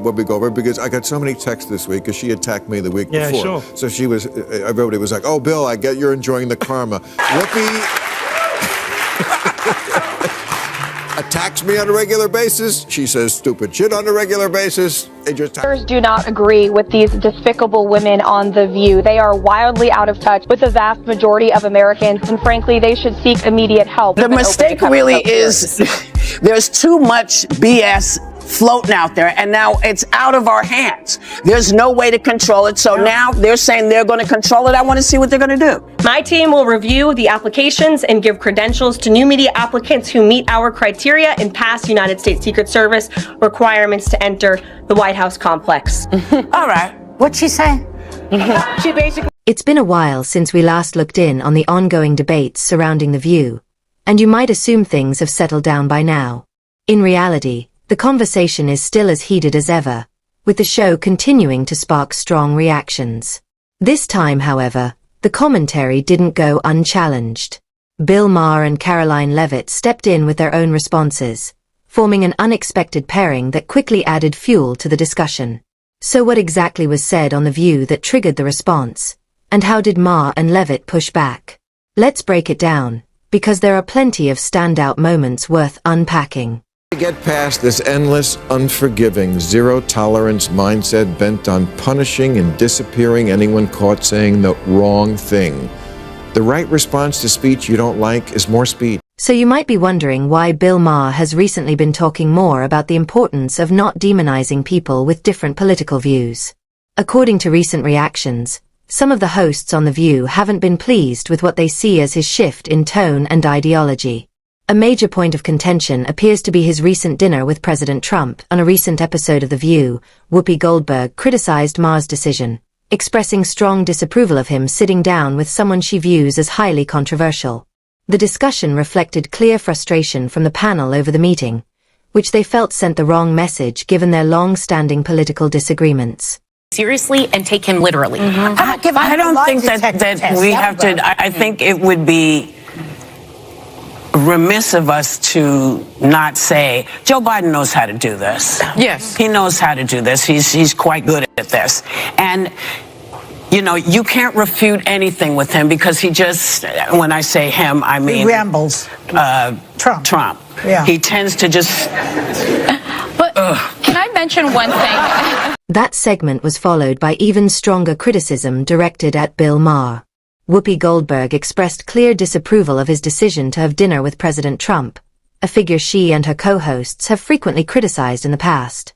Whoopi Goldberg, because I got so many texts this week because she attacked me the week before. Sure. So she was, everybody was like, "Oh, Bill, I get you're enjoying the karma." Whoopi attacks me on a regular basis. She says stupid shit on a regular basis. Do not agree with these despicable women on The View. They are wildly out of touch with the vast majority of Americans, and frankly, they should seek immediate help. The mistake really is there's too much BS floating out there, and now it's out of our hands. There's no way to control it, so now they're saying they're going to control it. I want to see what they're going to do. My team will review the applications and give credentials to new media applicants who meet our criteria and pass United States Secret Service requirements to enter the White House complex. All right. What'd she say? She basically... It's been a while since we last looked in on the ongoing debates surrounding The View, and you might assume things have settled down by now. In reality, the conversation is still as heated as ever, with the show continuing to spark strong reactions. This time, however, the commentary didn't go unchallenged. Bill Maher and Karoline Leavitt stepped in with their own responses, forming an unexpected pairing that quickly added fuel to the discussion. So what exactly was said on The View that triggered the response, and how did Maher and Leavitt push back? Let's break it down, because there are plenty of standout moments worth unpacking. Get past this endless, unforgiving, zero-tolerance mindset bent on punishing and disappearing anyone caught saying the wrong thing. The right response to speech you don't like is more speech. So you might be wondering why Bill Maher has recently been talking more about the importance of not demonizing people with different political views. According to recent reactions, some of the hosts on The View haven't been pleased with what they see as his shift in tone and ideology. A major point of contention appears to be his recent dinner with President Trump. On a recent episode of The View, Whoopi Goldberg criticized Maher's decision, expressing strong disapproval of him sitting down with someone she views as highly controversial. The discussion reflected clear frustration from the panel over the meeting, which they felt sent the wrong message given their long-standing political disagreements. Seriously and take him literally. I don't think that we have to. I think it would be remiss of us to not say Joe Biden knows how to do this. Yes, he knows how to do this. He's quite good at this, and you know you can't refute anything with him because he just. When I say him, I mean he rambles. Trump. Yeah. He tends to just. But can I mention one thing? That segment was followed by even stronger criticism directed at Bill Maher. Whoopi Goldberg expressed clear disapproval of his decision to have dinner with President Trump, a figure she and her co-hosts have frequently criticized in the past.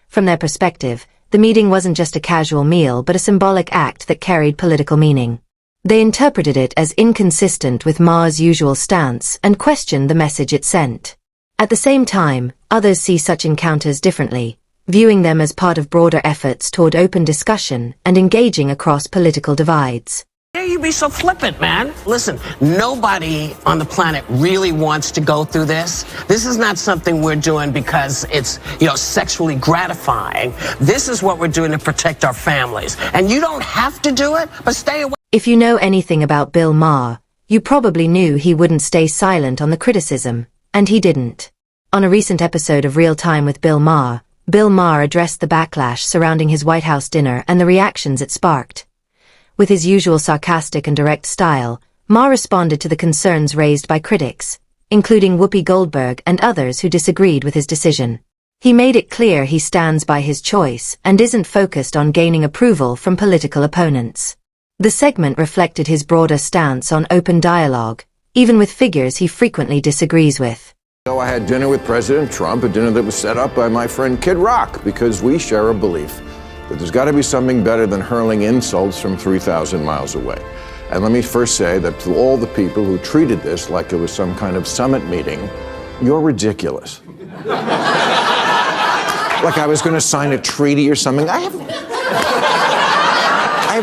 From their perspective, the meeting wasn't just a casual meal but a symbolic act that carried political meaning. They interpreted it as inconsistent with Maher's usual stance and questioned the message it sent. At the same time, others see such encounters differently, viewing them as part of broader efforts toward open discussion and engaging across political divides. Dare you be so flippant, man? Listen, nobody on the planet really wants to go through this. This is not something we're doing because it's, sexually gratifying. This is what we're doing to protect our families. And you don't have to do it, but stay away. If you know anything about Bill Maher, you probably knew he wouldn't stay silent on the criticism, and he didn't. On a recent episode of Real Time with Bill Maher addressed the backlash surrounding his White House dinner and the reactions it sparked. With his usual sarcastic and direct style, Maher responded to the concerns raised by critics, including Whoopi Goldberg and others who disagreed with his decision. He made it clear he stands by his choice and isn't focused on gaining approval from political opponents. The segment reflected his broader stance on open dialogue, even with figures he frequently disagrees with. So I had dinner with President Trump, a dinner that was set up by my friend Kid Rock, because we share a belief that there's got to be something better than hurling insults from 3,000 miles away. And let me first say that to all the people who treated this like it was some kind of summit meeting, you're ridiculous. Like I was going to sign a treaty or something. I have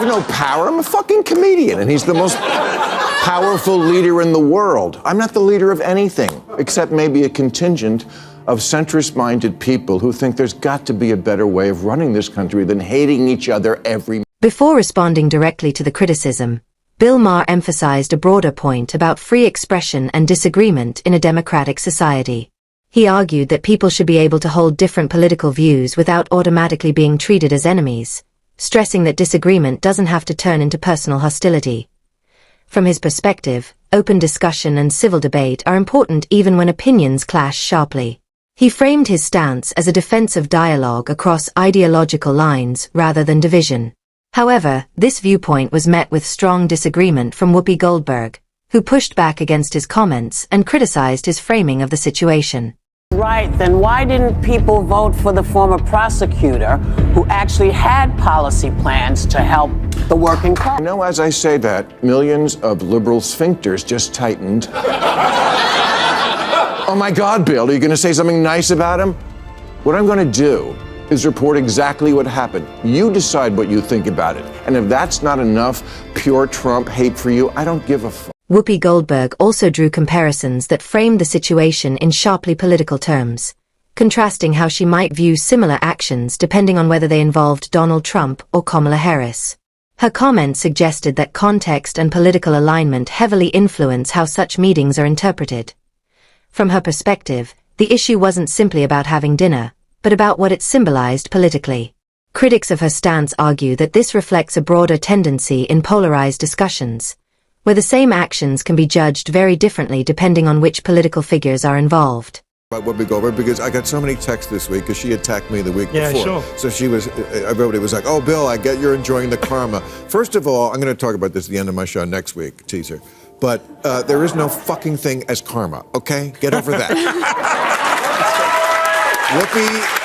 no power. I'm a fucking comedian, and he's the most powerful leader in the world. I'm not the leader of anything, except maybe a contingent of centrist-minded people who think there's got to be a better way of running this country than hating each other every... Before responding directly to the criticism, Bill Maher emphasized a broader point about free expression and disagreement in a democratic society. He argued that people should be able to hold different political views without automatically being treated as enemies, stressing that disagreement doesn't have to turn into personal hostility. From his perspective, open discussion and civil debate are important even when opinions clash sharply. He framed his stance as a defense of dialogue across ideological lines rather than division. However, this viewpoint was met with strong disagreement from Whoopi Goldberg, who pushed back against his comments and criticized his framing of the situation. Right, then why didn't people vote for the former prosecutor who actually had policy plans to help the working class? You know, as I say that, millions of liberal sphincters just tightened. Oh my God, Bill, are you going to say something nice about him? What I'm going to do is report exactly what happened. You decide what you think about it. And if that's not enough pure Trump hate for you, I don't give a fuck. Whoopi Goldberg also drew comparisons that framed the situation in sharply political terms, contrasting how she might view similar actions depending on whether they involved Donald Trump or Kamala Harris. Her comment suggested that context and political alignment heavily influence how such meetings are interpreted. From her perspective, the issue wasn't simply about having dinner, but about what it symbolized politically. Critics of her stance argue that this reflects a broader tendency in polarized discussions, where the same actions can be judged very differently depending on which political figures are involved. About Whoopi Goldberg, because I got so many texts this week because she attacked me the week before. Sure. So she was, everybody was like, oh, Bill, I get you're enjoying the karma. First of all, I'm going to talk about this at the end of my show next week, teaser. But there is no fucking thing as karma, okay? Get over that. Whoopi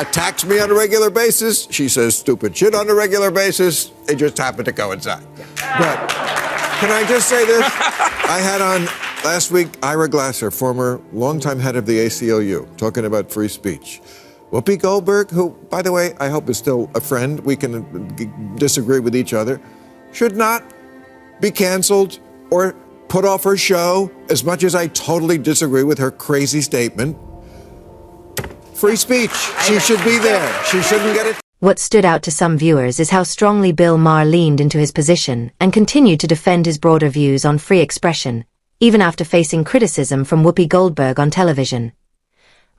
attacks me on a regular basis. She says stupid shit on a regular basis. They just happen to coincide. But can I just say this? I had on last week Ira Glasser, former longtime head of the ACLU, talking about free speech. Whoopi Goldberg, who, by the way, I hope is still a friend, we can disagree with each other, should not be canceled or put off her show, as much as I totally disagree with her crazy statement. Free speech. She should be there. She shouldn't get it. What stood out to some viewers is how strongly Bill Maher leaned into his position and continued to defend his broader views on free expression, even after facing criticism from Whoopi Goldberg on television.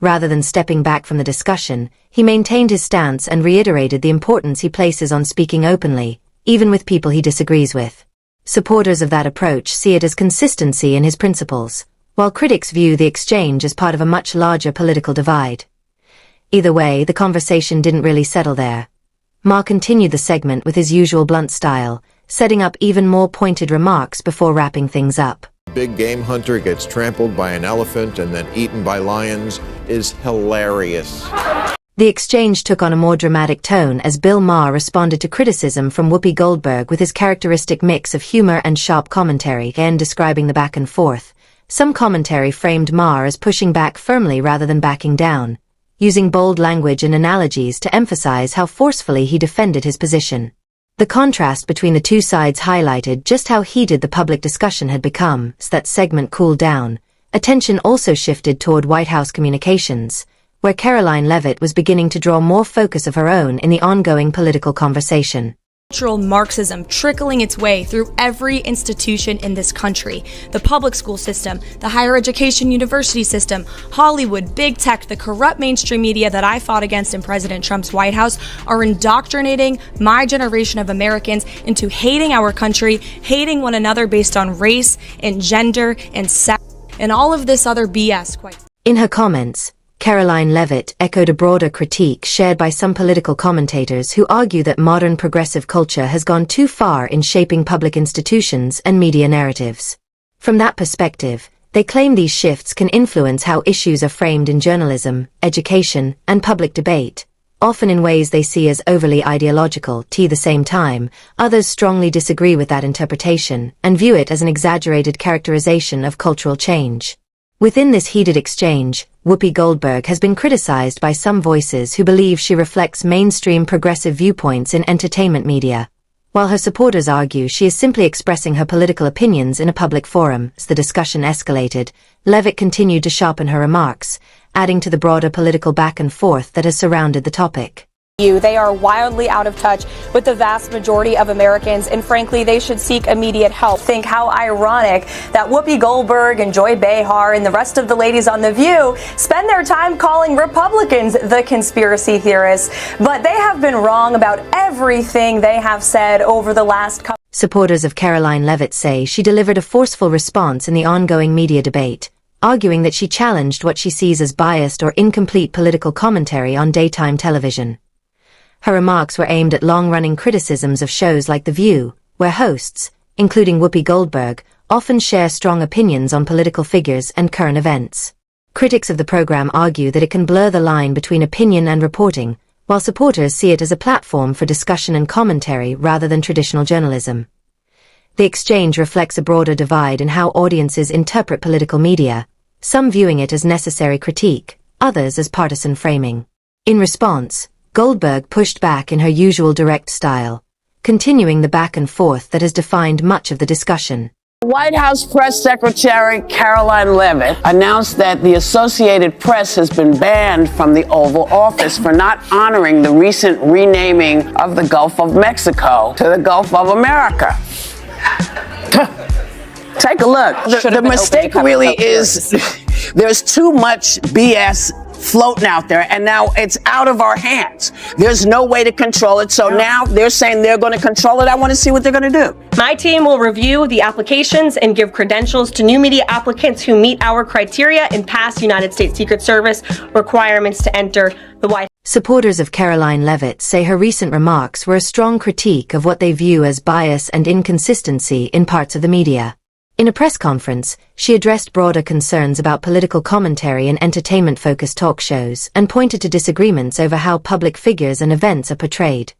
Rather than stepping back from the discussion, he maintained his stance and reiterated the importance he places on speaking openly, even with people he disagrees with. Supporters of that approach see it as consistency in his principles, while critics view the exchange as part of a much larger political divide. Either way, the conversation didn't really settle there. Maher continued the segment with his usual blunt style, setting up even more pointed remarks before wrapping things up. Big game hunter gets trampled by an elephant and then eaten by lions is hilarious. The exchange took on a more dramatic tone as Bill Maher responded to criticism from Whoopi Goldberg with his characteristic mix of humor and sharp commentary, again describing the back and forth. Some commentary framed Maher as pushing back firmly rather than backing down, using bold language and analogies to emphasize how forcefully he defended his position. The contrast between the two sides highlighted just how heated the public discussion had become. As that segment cooled down, attention also shifted toward White House communications, where Karoline Leavitt was beginning to draw more focus of her own in the ongoing political conversation. Cultural Marxism trickling its way through every institution in this country. The public school system, the higher education university system, Hollywood, big tech, the corrupt mainstream media that I fought against in President Trump's White House are indoctrinating my generation of Americans into hating our country, hating one another based on race and gender and sex, and all of this other BS. In her comments, Karoline Leavitt echoed a broader critique shared by some political commentators who argue that modern progressive culture has gone too far in shaping public institutions and media narratives. From that perspective, they claim these shifts can influence how issues are framed in journalism, education, and public debate, often in ways they see as overly ideological. At the same time, others strongly disagree with that interpretation and view it as an exaggerated characterization of cultural change. Within this heated exchange, Whoopi Goldberg has been criticized by some voices who believe she reflects mainstream progressive viewpoints in entertainment media, while her supporters argue she is simply expressing her political opinions in a public forum. As the discussion escalated, Leavitt continued to sharpen her remarks, adding to the broader political back and forth that has surrounded the topic. They are wildly out of touch with the vast majority of Americans, and frankly, they should seek immediate help. Think how ironic that Whoopi Goldberg and Joy Behar and the rest of the ladies on The View spend their time calling Republicans the conspiracy theorists, but they have been wrong about everything they have said over the last couple. Supporters of Karoline Leavitt say she delivered a forceful response in the ongoing media debate, arguing that she challenged what she sees as biased or incomplete political commentary on daytime television. Her remarks were aimed at long-running criticisms of shows like The View, where hosts, including Whoopi Goldberg, often share strong opinions on political figures and current events. Critics of the program argue that it can blur the line between opinion and reporting, while supporters see it as a platform for discussion and commentary rather than traditional journalism. The exchange reflects a broader divide in how audiences interpret political media, some viewing it as necessary critique, others as partisan framing. In response, Goldberg pushed back in her usual direct style, continuing the back and forth that has defined much of the discussion. White House Press Secretary Karoline Leavitt announced that the Associated Press has been banned from the Oval Office for not honoring the recent renaming of the Gulf of Mexico to the Gulf of America. Take a look. The mistake really is there's too much BS floating out there, and now it's out of our hands. There's no way to control it, so now they're saying they're going to control it. I want to see what they're going to do. My team will review the applications and give credentials to new media applicants who meet our criteria and pass United States Secret Service requirements to enter the White House. Supporters of Karoline Leavitt say her recent remarks were a strong critique of what they view as bias and inconsistency in parts of the media. In a press conference, she addressed broader concerns about political commentary in entertainment-focused talk shows and pointed to disagreements over how public figures and events are portrayed.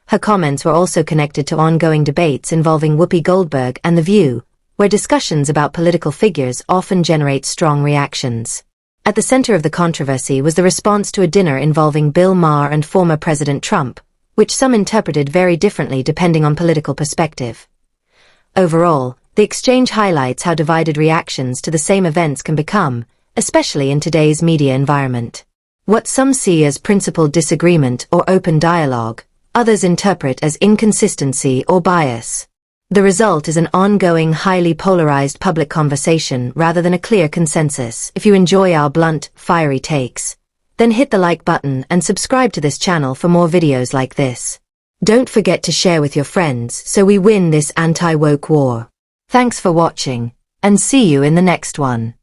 Her comments were also connected to ongoing debates involving Whoopi Goldberg and The View, where discussions about political figures often generate strong reactions. At the center of the controversy was the response to a dinner involving Bill Maher and former President Trump, which some interpreted very differently depending on political perspective. Overall, the exchange highlights how divided reactions to the same events can become, especially in today's media environment. What some see as principled disagreement or open dialogue, others interpret as inconsistency or bias. The result is an ongoing, highly polarized public conversation rather than a clear consensus. If you enjoy our blunt, fiery takes, then hit the like button and subscribe to this channel for more videos like this. Don't forget to share with your friends so we win this anti-woke war. Thanks for watching, and see you in the next one.